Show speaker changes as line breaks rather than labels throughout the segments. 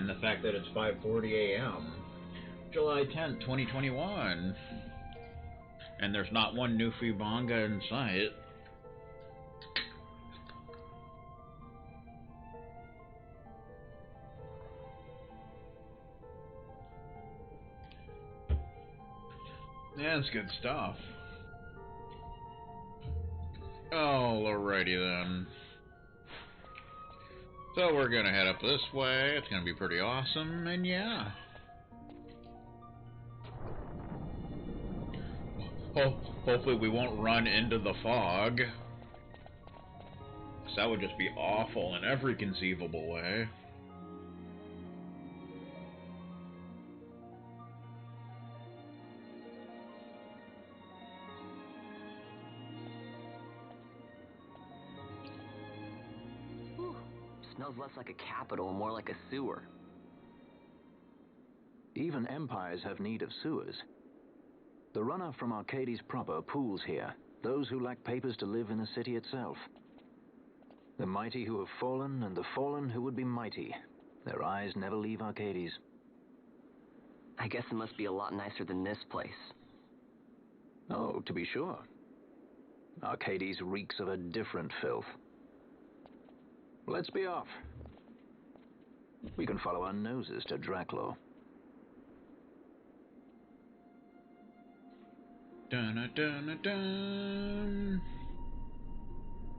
the fact that it's 5:40 a.m. July 10th, 2021. And there's not one new free manga in sight. Yeah, it's good stuff. Alrighty then. So we're gonna head up this way. It's gonna be pretty awesome, and yeah. Hopefully we won't run into the fog. 'Cause that would just be awful in every conceivable way.
Whew. Smells less like a capital and more like a sewer.
Even empires have need of sewers. The runoff from Archades proper pools here, those who lack papers to live in the city itself. The mighty who have fallen, and the fallen who would be mighty. Their eyes never leave Archades.
I guess it must be a lot nicer than this place.
Oh, to be sure. Archades reeks of a different filth. Let's be off. We can follow our noses to Draclo.
Dun dun dun.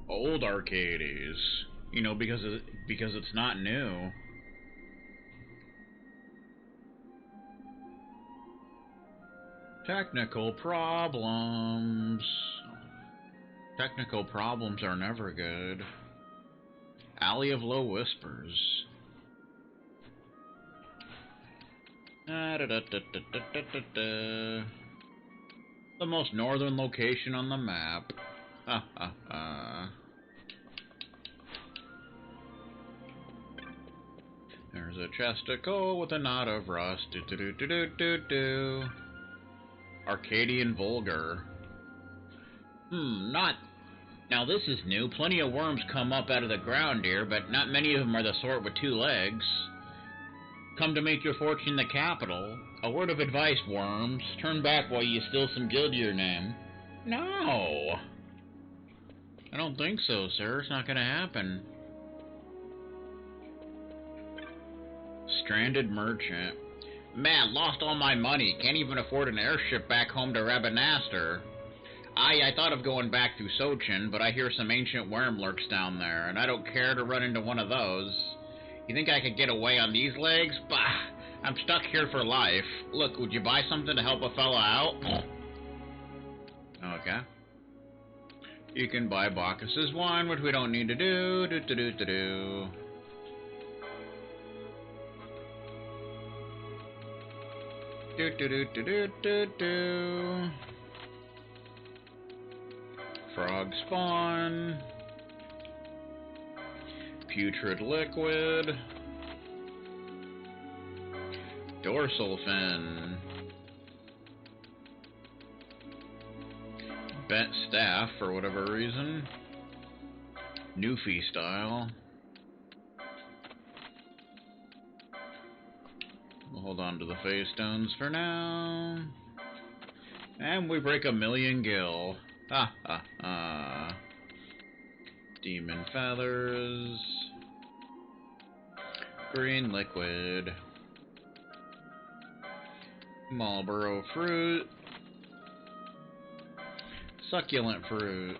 Old Archades, you know, because it's not new. Technical problems. Technical problems are never good. Alley of Low Whispers. The most northern location on the map. Ha ha ha. There's a chest of coal with a knot of rust. Do do do do do do do. Arcadian Vulgar. Not. Now this is new. Plenty of worms come up out of the ground here, but not many of them are the sort with 2 legs. Come to make your fortune in the capital. A word of advice, worms. Turn back while you steal some gil to your name. No! I don't think so, sir. It's not gonna happen. Stranded merchant. Man, lost all my money. Can't even afford an airship back home to Rabanastre. I thought of going back through Sochin, but I hear some ancient worm lurks down there, and I don't care to run into one of those. You think I could get away on these legs? Bah! I'm stuck here for life. Look, would you buy something to help a fella out? Okay. You can buy Bacchus's wine, which we don't need to do. Do. Do. Frog spawn. Putrid liquid. Dorsal fin. Bent staff for whatever reason. Newfie style. We'll hold on to the phase stones for now. And we break 1,000,000 gil. Ha ha ha. Demon feathers. Green liquid. Marlboro fruit. Succulent fruit.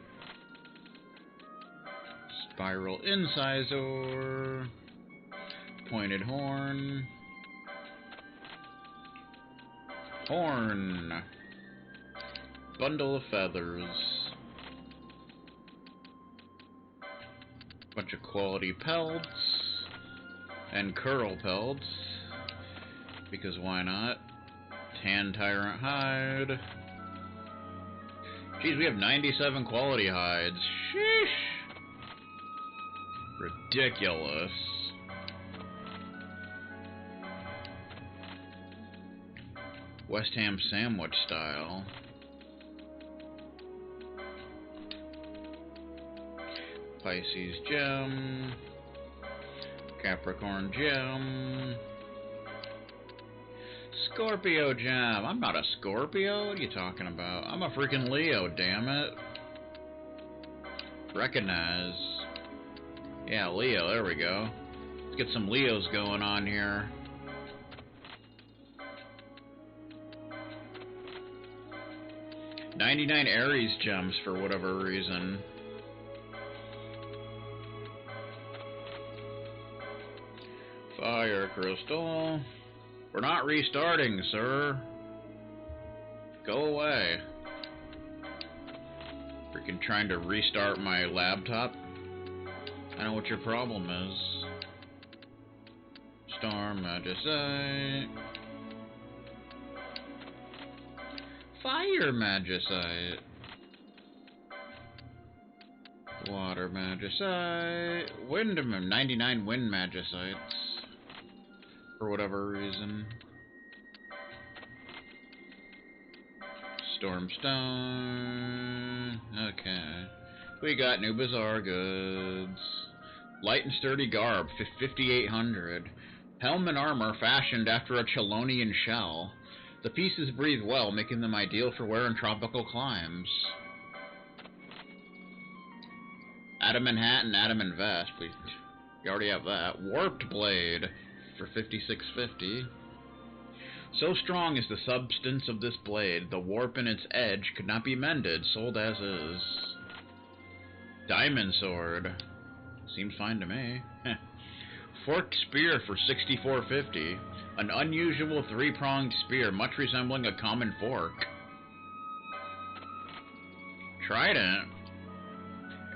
Spiral incisor. Pointed horn. Horn. Bundle of feathers. Bunch of quality pelts. And curl pelts. Because why not? Tan tyrant hide. Geez, we have 97 quality hides. Sheesh. Ridiculous. West Ham sandwich style. Pisces gem. Capricorn gem. Scorpio gem. I'm not a Scorpio. What are you talking about? I'm a freaking Leo, damn it. Recognize. Yeah, Leo, there we go. Let's get some Leos going on here. $99 Aries gems for whatever reason. Fire crystal. We're not restarting, sir. Go away. Freaking trying to restart my laptop. I know what your problem is. Storm Magicite. Fire Magicite. Water Magicite. Wind 99 Wind Magicites. For whatever reason. Stormstone. Okay. We got new Bazaar goods. Light and sturdy garb, 5,800. Helm and armor fashioned after a Chelonian shell. The pieces breathe well, making them ideal for wear in tropical climes. Adamant hat and adamant vest. We already have that. Warped blade for 5,650. So strong is the substance of this blade, the warp in its edge could not be mended, sold as is. Diamond sword. Seems fine to me. Forked spear for 6,450. An unusual three-pronged spear, much resembling a common fork. Trident.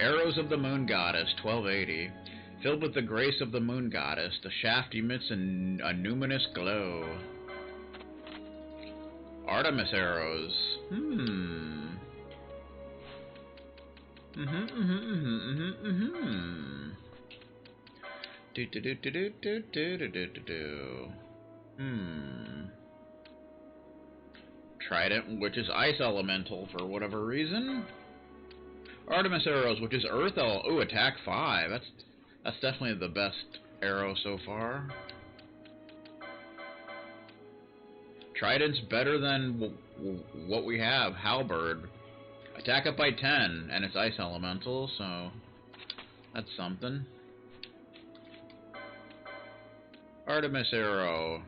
Arrows of the Moon Goddess, 1,280. Filled with the grace of the Moon Goddess, the shaft emits a numinous glow. Artemis arrows. Trident, which is ice elemental for whatever reason. Artemis arrows, which is earth ooh, attack 5. That's definitely the best arrow so far. Trident's better than what we have. Halberd. Attack up by 10, and it's ice elemental, so that's something. Artemis arrow.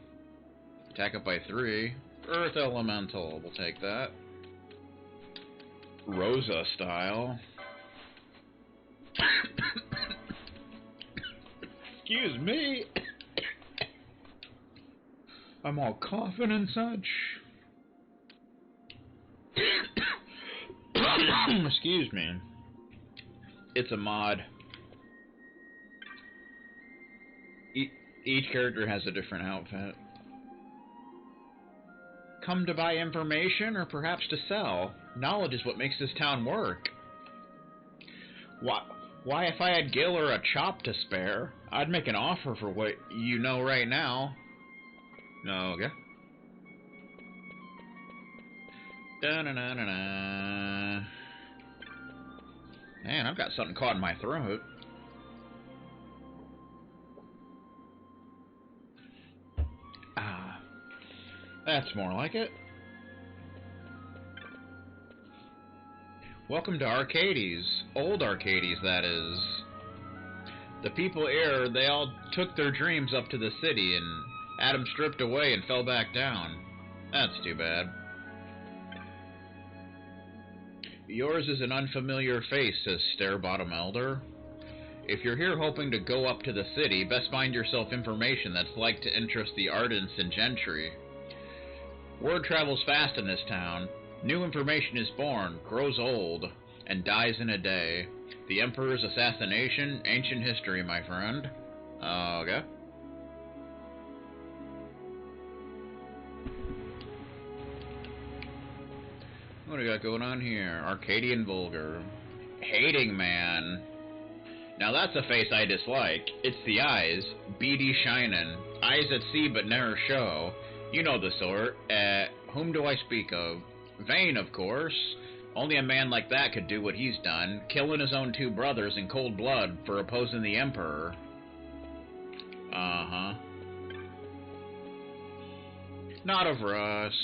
Attack up by 3. Earth elemental. We'll take that. Rosa style. Excuse me. I'm all coughing and such. Excuse me. It's a mod. Each character has a different outfit. Come to buy information or perhaps to sell. Knowledge is what makes this town work. Why, if I had Gil or a chop to spare, I'd make an offer for what you know right now. No, okay. Da-na-na-na-na. Man, I've got something caught in my throat. Ah, that's more like it. Welcome to Archades. Old Archades, that is. The people here, they all took their dreams up to the city, and Adam stripped away and fell back down. That's too bad. Yours is an unfamiliar face, says Stare-Bottom Elder. If you're here hoping to go up to the city, best find yourself information that's like to interest the ardents and gentry. Word travels fast in this town. New information is born, grows old, and dies in a day. The Emperor's assassination, ancient history, my friend. Okay. What do we got going on here? Arcadian Vulgar. Hating Man. Now that's a face I dislike. It's the eyes. Beady shinin'. Eyes that see but ne'er show. You know the sort. Whom do I speak of? Vane, of course. Only a man like that could do what he's done, killing his own 2 brothers in cold blood for opposing the Emperor. Uh-huh. Not of rust.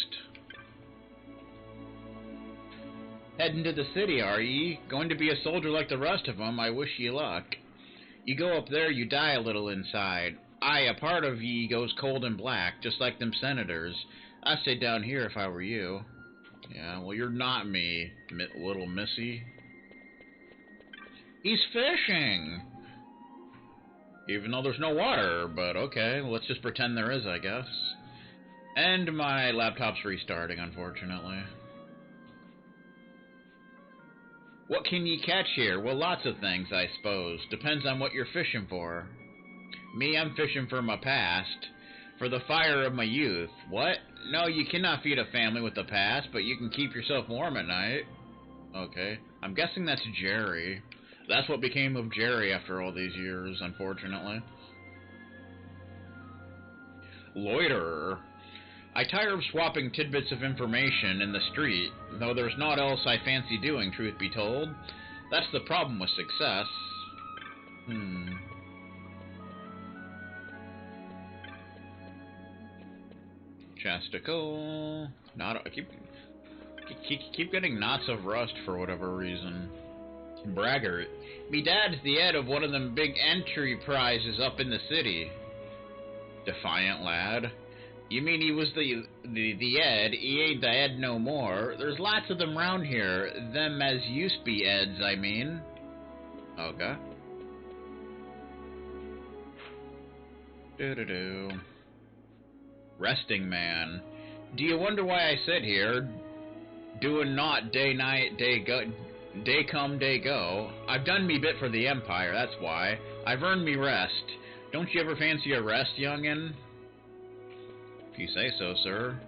Heading to the city, are ye? Going to be a soldier like the rest of 'em, I wish ye luck. You go up there, you die a little inside. Aye, a part of ye goes cold and black, just like them senators. I'd stay down here if I were you. Yeah, well, you're not me, little missy. He's fishing! Even though there's no water, but okay, let's just pretend there is, I guess. And my laptop's restarting, unfortunately. What can ye catch here? Well, lots of things, I suppose. Depends on what you're fishing for. Me, I'm fishing for my past. For the fire of my youth. What? No, you cannot feed a family with the past, but you can keep yourself warm at night. Okay. I'm guessing that's Jerry. That's what became of Jerry after all these years, unfortunately. Loiterer. I tire of swapping tidbits of information in the street, though there's naught else I fancy doing, truth be told. That's the problem with success. Chasticle. Not. I keep getting knots of rust for whatever reason. Braggart. Me dad's the head of one of them big entry prizes up in the city. Defiant lad. You mean he was the Ed? He ain't the Ed no more. There's lots of them round here. Them as used be Eds, I mean. Okay. Resting man. Do you wonder why I sit here, doing naught day night, day come, day go? I've done me bit for the Empire, that's why. I've earned me rest. Don't you ever fancy a rest, youngin'? If you say so, sir.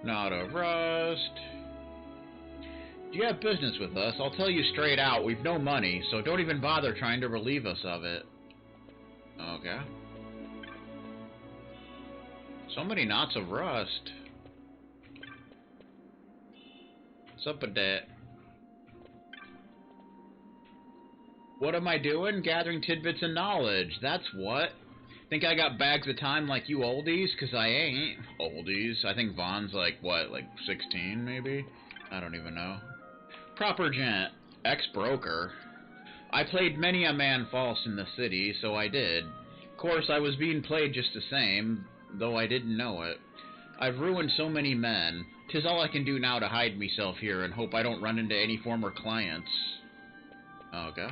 Not of rust. Do you have business with us? I'll tell you straight out, we've no money, so don't even bother trying to relieve us of it. Okay. So many knots of rust. What's up with that? What am I doing? Gathering tidbits of knowledge. That's what. Think I got bags of time like you oldies? 'Cause I ain't. Oldies. I think Vaughn's like, what, like 16 maybe? I don't even know. Proper gent. Ex-broker. I played many a man false in the city, so I did. Course, I was being played just the same, though I didn't know it. I've ruined so many men. 'Tis all I can do now to hide myself here and hope I don't run into any former clients. Okay.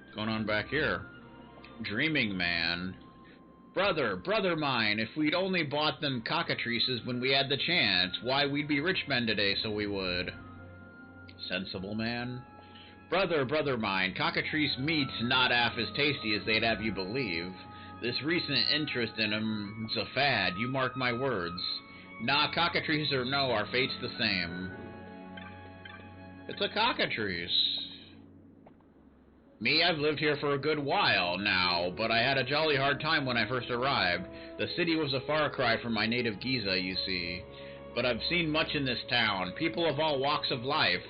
What's going on back here? Dreaming man. Brother mine, if we'd only bought them cockatrices when we had the chance, why, we'd be rich men today, so we would. Sensible man. Brother mine, cockatrice meat's not half as tasty as they'd have you believe. This recent interest in 'em's a fad, you mark my words. Nah, cockatrice or no, our fate's the same. It's a cockatrice. Me, I've lived here for a good while now, but I had a jolly hard time when I first arrived. The city was a far cry from my native Giza, you see. But I've seen much in this town, people of all walks of life.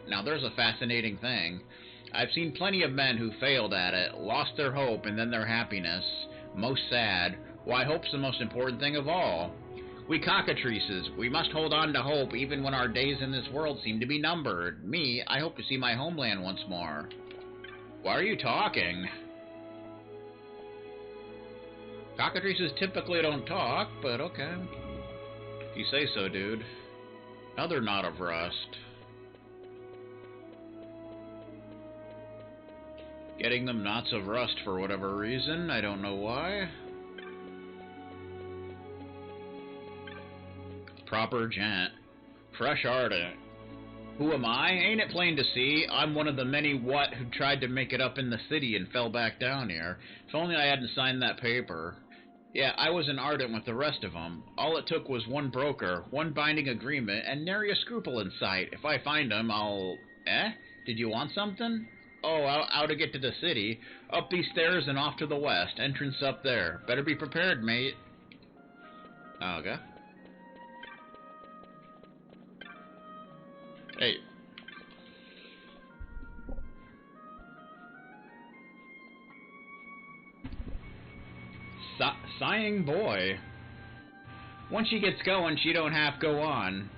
Now there's a fascinating thing. I've seen plenty of men who failed at it, lost their hope and then their happiness. Most sad. Why, hope's the most important thing of all. We cockatrices, we must hold on to hope even when our days in this world seem to be numbered. Me, I hope to see my homeland once more. Why are you talking? Cockatrices typically don't talk, but okay. If you say so, dude. Another knot of rust. Getting them knots of rust for whatever reason, I don't know why. Proper gent. Fresh ardent. Who am I? Ain't it plain to see? I'm one of the many who tried to make it up in the city and fell back down here. If only I hadn't signed that paper. Yeah, I was an ardent with the rest of them. All it took was one broker, one binding agreement, and nary a scruple in sight. If I find them, I'll... Did you want something? Oh, how to get to the city. Up these stairs and off to the west. Entrance up there. Better be prepared, mate. Okay. Hey. Sighing boy. Once she gets going, she don't half go on.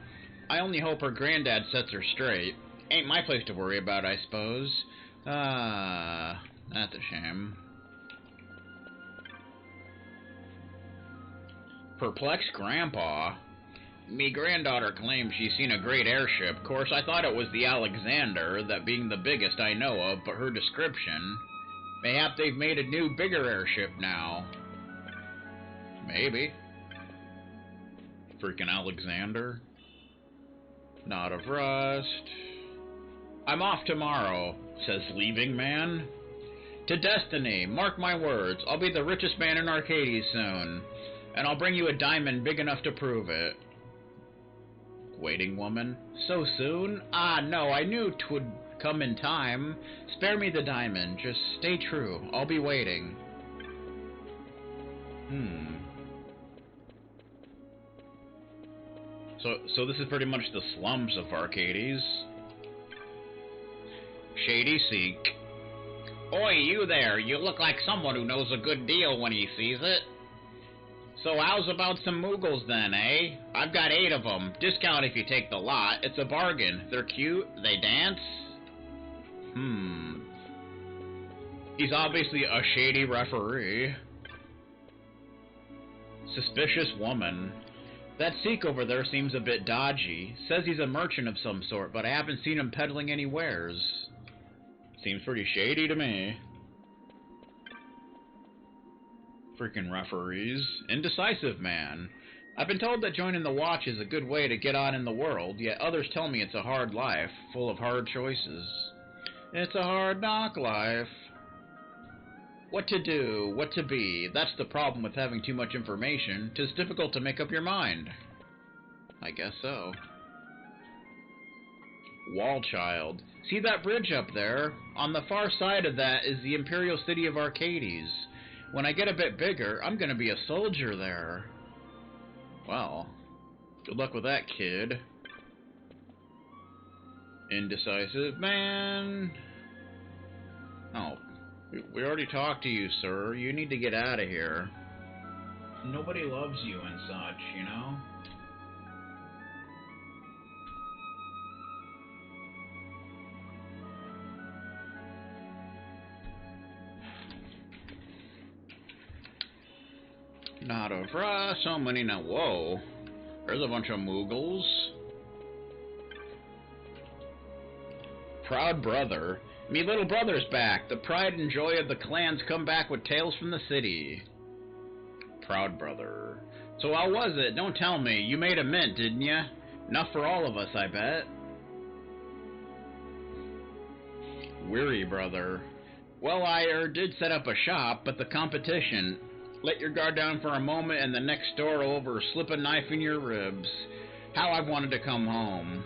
I only hope her granddad sets her straight. Ain't my place to worry about, I suppose. That's a shame. Perplexed grandpa. Me granddaughter claims she's seen a great airship. Course, I thought it was the Alexander, that being the biggest I know of, but her description. Mayhap they've made a new, bigger airship now. Maybe. Freaking Alexander. Not of rust. I'm off tomorrow, says leaving man. To destiny, mark my words, I'll be the richest man in Arcades soon. And I'll bring you a diamond big enough to prove it. Waiting woman. So soon? Ah, no, I knew 'twould come in time. Spare me the diamond, just stay true, I'll be waiting. So this is pretty much the slums of Arcades. Shady Seek. Oi, you there, you look like someone who knows a good deal when he sees it. So how's about some Moogles then, eh? I've got 8 of them. Discount if you take the lot. It's a bargain. They're cute. They dance. He's obviously a shady referee. Suspicious woman. That Sikh over there seems a bit dodgy. Says he's a merchant of some sort, but I haven't seen him peddling any wares. Seems pretty shady to me. Freaking referees. Indecisive man. I've been told that joining the Watch is a good way to get on in the world, yet others tell me it's a hard life, full of hard choices. It's a hard knock life. What to do, what to be, that's the problem with having too much information. 'Tis difficult to make up your mind. I guess so. Wall child. See that bridge up there? On the far side of that is the Imperial City of Arcades. When I get a bit bigger, I'm gonna be a soldier there. Well, good luck with that, kid. Indecisive man. Oh, we already talked to you, sir. You need to get out of here. Nobody loves you and such, you know? Not of rust, so many now. Whoa. There's a bunch of Moogles. Proud brother. Me little brother's back. The pride and joy of the clans come back with tales from the city. Proud brother. So how was it? Don't tell me. You made a mint, didn't ya? Enough for all of us, I bet. Weary brother. Well, I did set up a shop, but the competition... Let your guard down for a moment and the next door over slip a knife in your ribs. How I wanted to come home.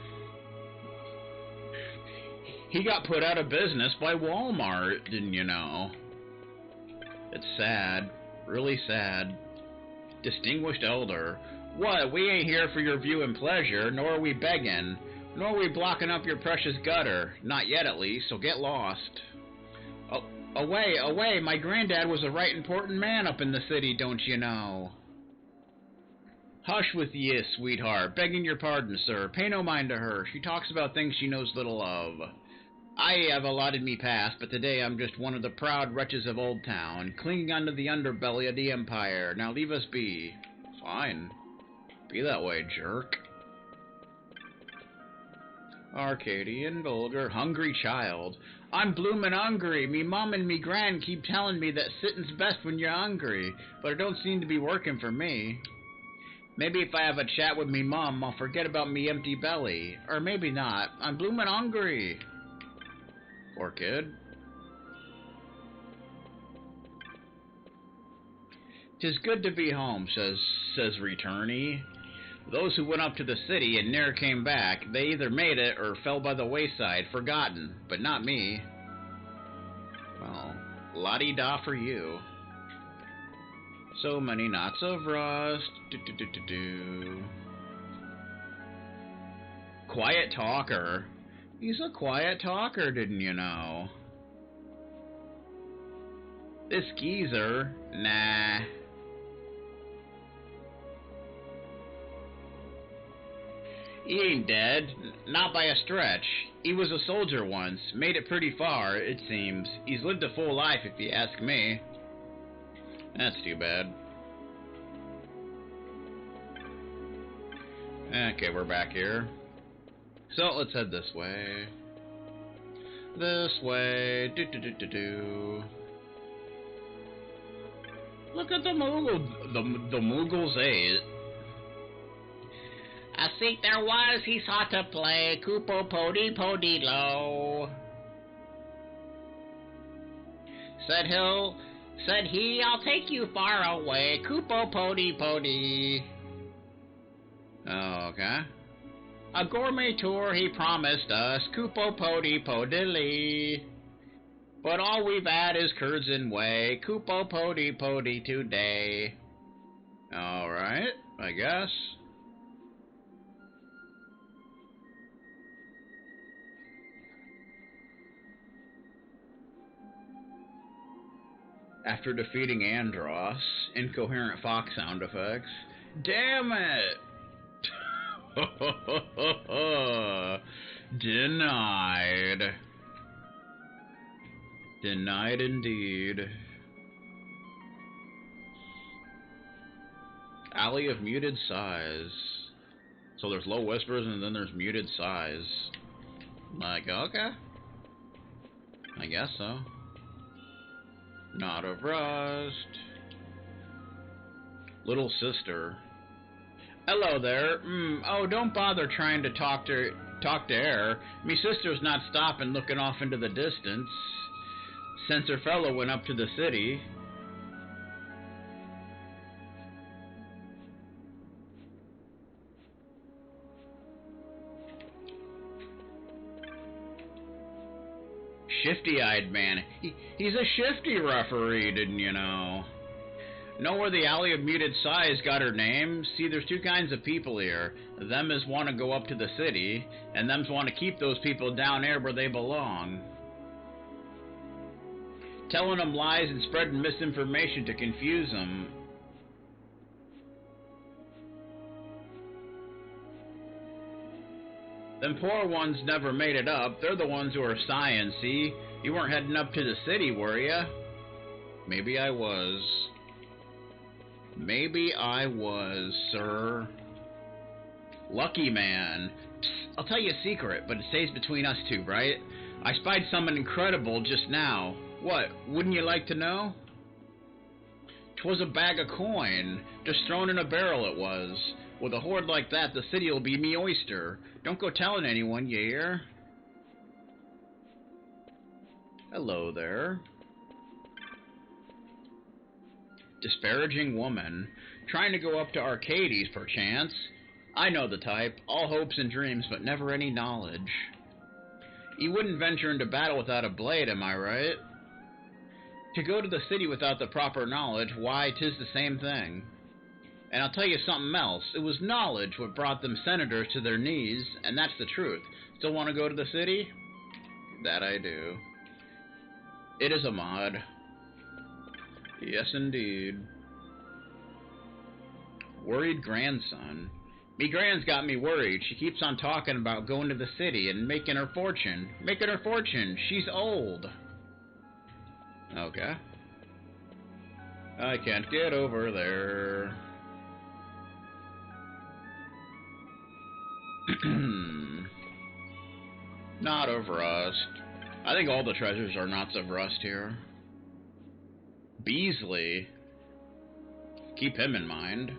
He got put out of business by Walmart, didn't you know? It's sad. Really sad. Distinguished elder. What, we ain't here for your view and pleasure, nor are we begging. Nor are we blocking up your precious gutter. Not yet, at least, so get lost. Oh. Away, away, my granddad was a right important man up in the city, don't you know? Hush with ye, sweetheart, begging your pardon, sir. Pay no mind to her. She talks about things she knows little of. I have allotted me past, but today I'm just one of the proud wretches of Old Town, clinging onto the underbelly of the Empire. Now leave us be. Fine. Be that way, jerk. Arcadian, vulgar, hungry child. I'm bloomin' hungry. Me mom and me gran keep telling me that sitting's best when you're hungry, but it don't seem to be working for me. Maybe if I have a chat with me mom, I'll forget about me empty belly. Or maybe not. I'm bloomin' hungry. Poor kid. 'Tis good to be home, says returnee. Those who went up to the city and ne'er came back, they either made it or fell by the wayside, forgotten, but not me. Well, la-di-da for you. So many knots of rust. Quiet talker. He's a quiet talker, didn't you know? This geezer, nah. He ain't dead. Not by a stretch. He was a soldier once. Made it pretty far, it seems. He's lived a full life, if you ask me. That's too bad. Okay, we're back here. So, let's head this way. This way. Do. Look at the Moogle. The Moogle's 8. I think there was, he sought to play Koopo Pody Podilo. Said he, I'll take you far away, Koopo Pody Pody. Oh, okay. A gourmet tour he promised us, Koopo Pody Podilly. But all we've had is curds and whey, Koopo Pody Pody today. Alright, I guess. After defeating Andros, incoherent fox sound effects. Damn it! Denied. Denied indeed. Alley of muted sighs. So there's low whispers and then there's muted sighs. Like, okay. I guess so. Not of rust. Little sister. Hello there. Oh, don't bother trying to talk to her. Me sister's not stopping looking off into the distance. Since her fellow went up to the city. Shifty-eyed man. He's a shifty referee, didn't you know? Know where the Alley of Muted Sighs got her name? See, there's two kinds of people here. Them as want to go up to the city, and them's want to keep those people down there where they belong. Telling them lies and spreading misinformation to confuse them. Them poor ones never made it up. They're the ones who are sighing, see? You weren't heading up to the city, were ya? Maybe I was. Maybe I was, sir. Lucky man. Psst, I'll tell you a secret, but it stays between us two, right? I spied something incredible just now. What, wouldn't you like to know? 'Twas a bag of coin, just thrown in a barrel it was. With a hoard like that, the city'll be me oyster. Don't go telling anyone, you hear? Hello there. Disparaging woman. Trying to go up to Archades, perchance. I know the type. All hopes and dreams, but never any knowledge. You wouldn't venture into battle without a blade, am I right? To go to the city without the proper knowledge, why, 'tis the same thing. And I'll tell you something else. It was knowledge what brought them senators to their knees, and that's the truth. Still want to go to the city? That I do. It is a mod. Yes, indeed. Worried grandson. Me grand's got me worried. She keeps on talking about going to the city and making her fortune. Making her fortune. She's old. Okay. I can't get over there. Not of rust. I think all the treasures are knots of rust here. Beasley. Keep him in mind.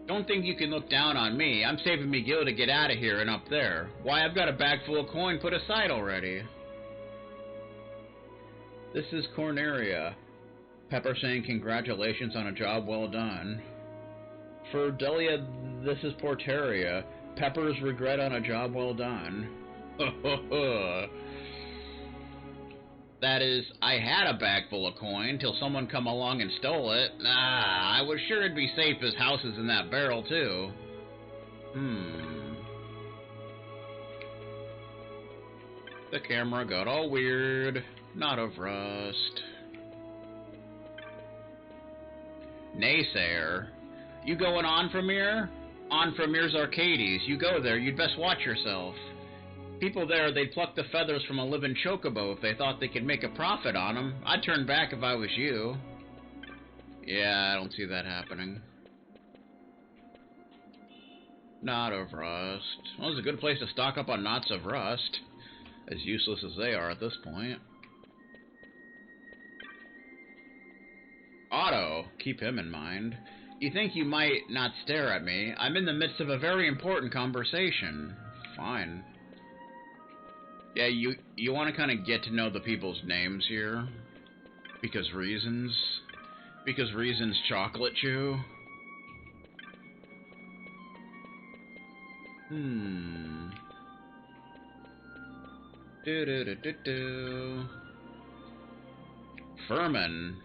Don't think you can look down on me. I'm saving me gil to get out of here and up there. Why, I've got a bag full of coin put aside already. This is Corneria. Pepper saying congratulations on a job well done. For Delia, this is Porteria. Pepper's regret on a job well done. That is, I had a bag full of coin till someone come along and stole it. I was sure it'd be safe as houses in that barrel, too. The camera got all weird. Not of rust. Naysayer. You going on from here? On from Mir's Arcades. You go there, you'd best watch yourself. People there, they'd pluck the feathers from a living chocobo if they thought they could make a profit on them. I'd turn back if I was you. Yeah, I don't see that happening. Knot of Rust. Well, it's a good place to stock up on knots of rust. As useless as they are at this point. Otto, keep him in mind. You think you might not stare at me? I'm in the midst of a very important conversation. Fine. Yeah, you want to kind of get to know the people's names here? Because reasons? Because reasons chocolate you? Do. Furman.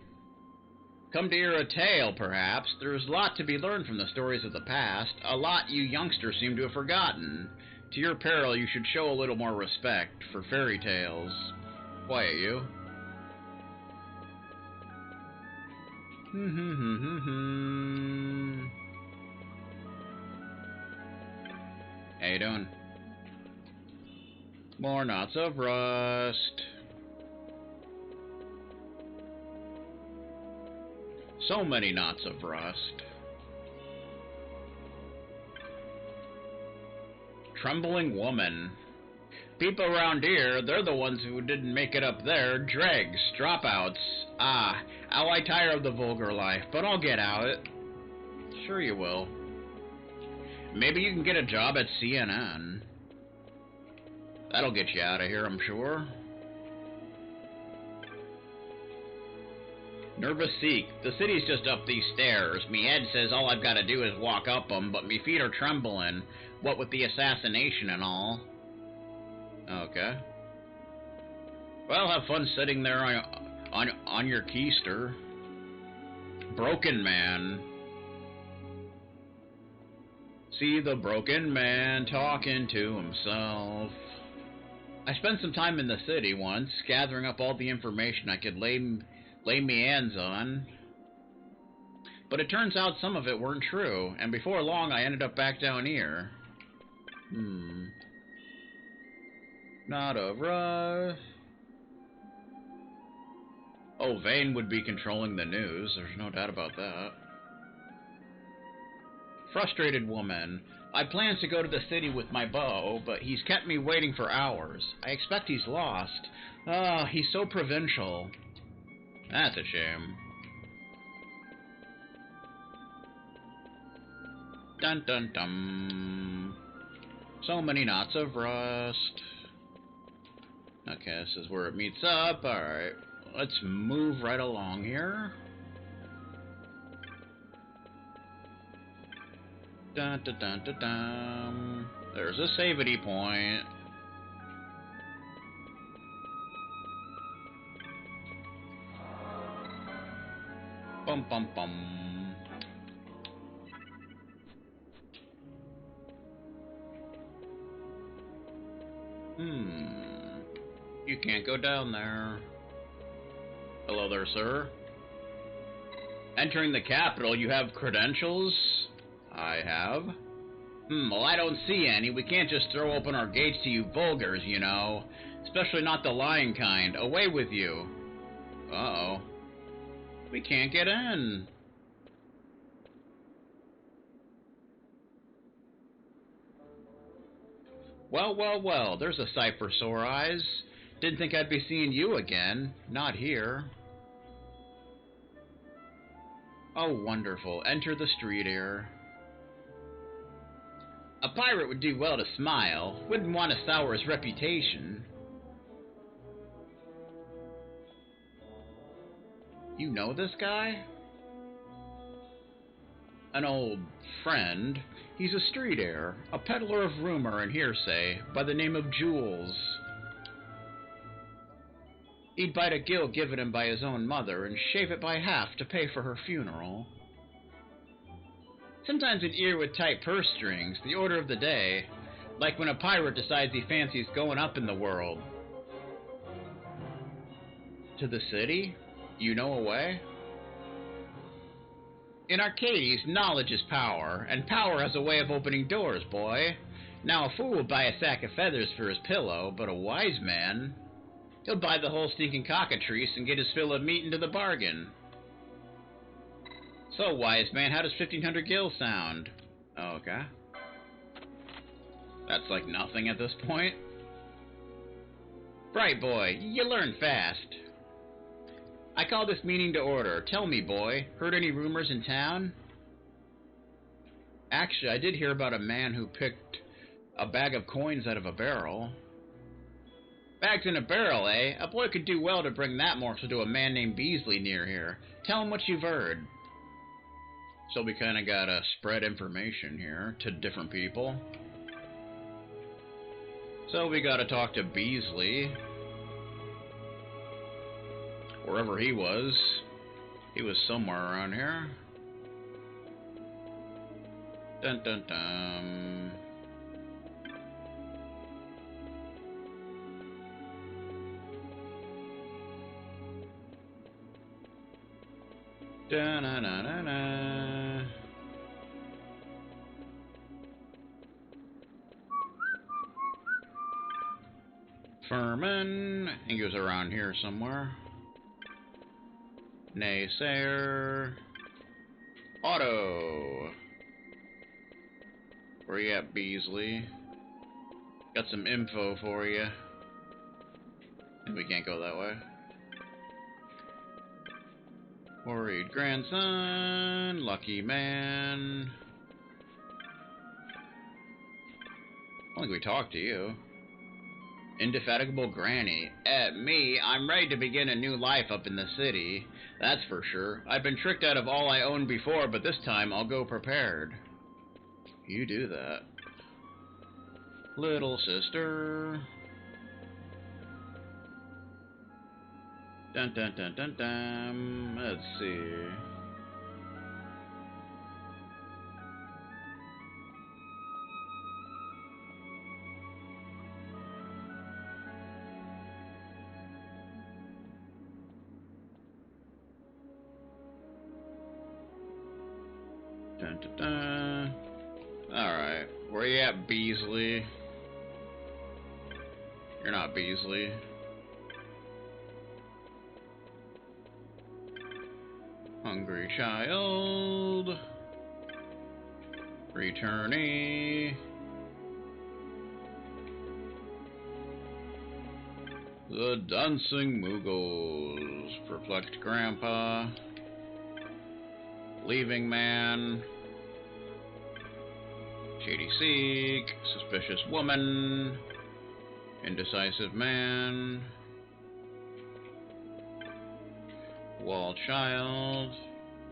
Come to hear a tale, perhaps. There's a lot to be learned from the stories of the past. A lot you youngsters seem to have forgotten. To your peril, you should show a little more respect for fairy tales. Quiet, you. How you doing? More knots of rust. So many knots of rust. Trembling woman. People around here, they're the ones who didn't make it up there. Dregs, dropouts. Ah, how I tire of the vulgar life, but I'll get out. Sure you will. Maybe you can get a job at CNN. That'll get you out of here, I'm sure. Nervous Seek. The city's just up these stairs. Me head says all I've got to do is walk up them, but me feet are trembling. What with the assassination and all. Okay. Well, have fun sitting there on your keister. Broken man. See the broken man talking to himself. I spent some time in the city once, gathering up all the information I could lay me hands on. But it turns out some of it weren't true, and before long I ended up back down here. Not a rush. Oh, Vane would be controlling the news, there's no doubt about that. Frustrated woman. I planned to go to the city with my beau, but he's kept me waiting for hours. I expect he's lost. Ah, he's so provincial. That's a shame. Dun dun dun. So many knots of rust. Okay, this is where it meets up. Alright, let's move right along here. Dun dun dun dun dun. There's a savity point. Bum bum bum. You can't go down there. Hello there, sir. Entering the capital, you have credentials? I have. Well, I don't see any. We can't just throw open our gates to you vulgars, you know. Especially not the lying kind. Away with you. Uh-oh. We can't get in. Well, well, well. There's a sight for sore eyes. Didn't think I'd be seeing you again. Not here. Oh, wonderful. Enter the street here. A pirate would do well to smile. Wouldn't want to sour his reputation. You know this guy? An old friend. He's a street heir, a peddler of rumor and hearsay, by the name of Jules. He'd bite a gill given him by his own mother and shave it by half to pay for her funeral. Sometimes an ear with tight purse strings, the order of the day, like when a pirate decides he fancies going up in the world. To the city? You know a way? In Archades, knowledge is power, and power has a way of opening doors, boy. Now, a fool will buy a sack of feathers for his pillow, but a wise man, he'll buy the whole stinking cockatrice and get his fill of meat into the bargain. So, wise man, how does 1500 gil sound? Oh, okay. That's like nothing at this point. Bright boy, you learn fast. I call this meeting to order. Tell me, boy, heard any rumors in town? Actually, I did hear about a man who picked a bag of coins out of a barrel. Bags in a barrel, eh? A boy could do well to bring that morsel to a man named Beasley near here. Tell him what you've heard. So we kind of gotta spread information here to different people. So we gotta talk to Beasley. Wherever he was somewhere around here. Dun dun dun. Da na na na na. Furman, I think he was around here somewhere. Naysayer. Otto. Where you at, Beasley? Got some info for you. We can't go that way. Worried grandson. Lucky man. I don't think we talked to you. Indefatigable granny. Me, I'm ready to begin a new life up in the city. That's for sure. I've been tricked out of all I owned before, but this time I'll go prepared. You do that. Little sister. Dun dun dun dun dun. Let's see. Dun, dun, dun. Alright, where you at, Beasley? You're not Beasley. Hungry child. Returnee. The Dancing Moogles. Perplexed Grandpa. Leaving Man. Shady Seek. Suspicious Woman. Indecisive Man. Wall Child.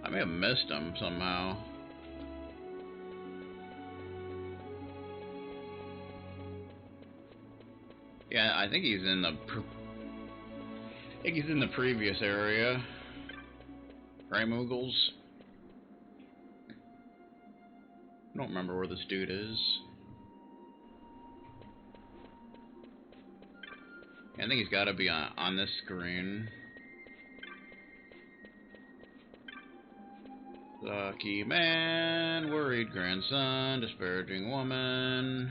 I may have missed him somehow. Yeah, I think he's in the previous area. Right, Moogles? I don't remember where this dude is. I think he's got to be on this screen. Lucky man, worried grandson, disparaging woman.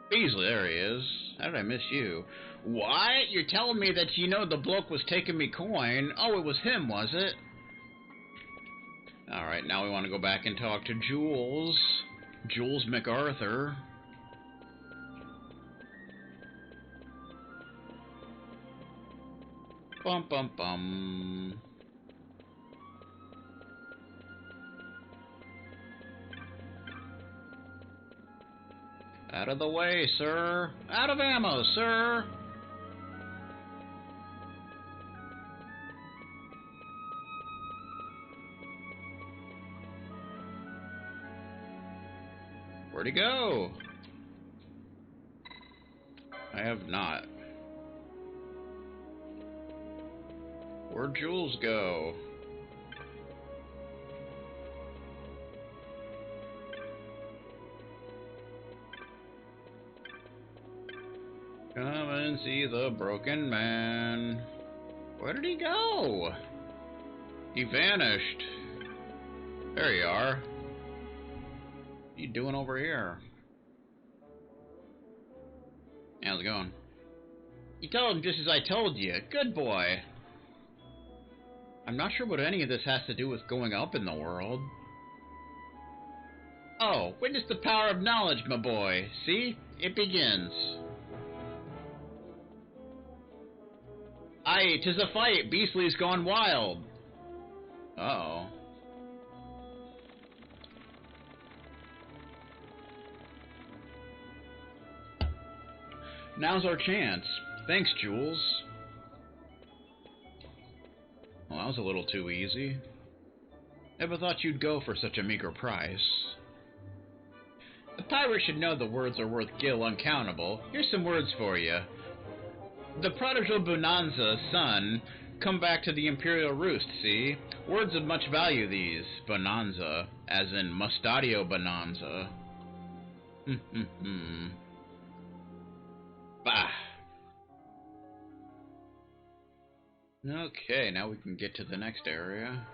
Beasley, there he is. How did I miss you? What? You're telling me that you know the bloke was taking me coin? Oh, it was him, was it? Alright, now we want to go back and talk to Jules. Jules MacArthur. Bum bum bum. Out of the way, sir. Out of ammo, sir. Where'd he go? I have not. Where'd Jules go? Come and see the broken man. Where did he go? He vanished. There you are. What are you doing over here? How's it going? You told him just as I told you. Good boy. I'm not sure what any of this has to do with going up in the world. Oh, witness the power of knowledge, my boy. See? It begins. Aye, 'tis a fight. Beastly's gone wild. Uh-oh. Now's our chance. Thanks, Jules. Well, that was a little too easy. Never thought you'd go for such a meager price. The pirate should know the words are worth gil uncountable. Here's some words for you. The prodigal Bonanza, son, come back to the Imperial Roost, see? Words of much value these. Bonanza, as in Mustadio Bonanza. Bah. Okay, now we can get to the next area.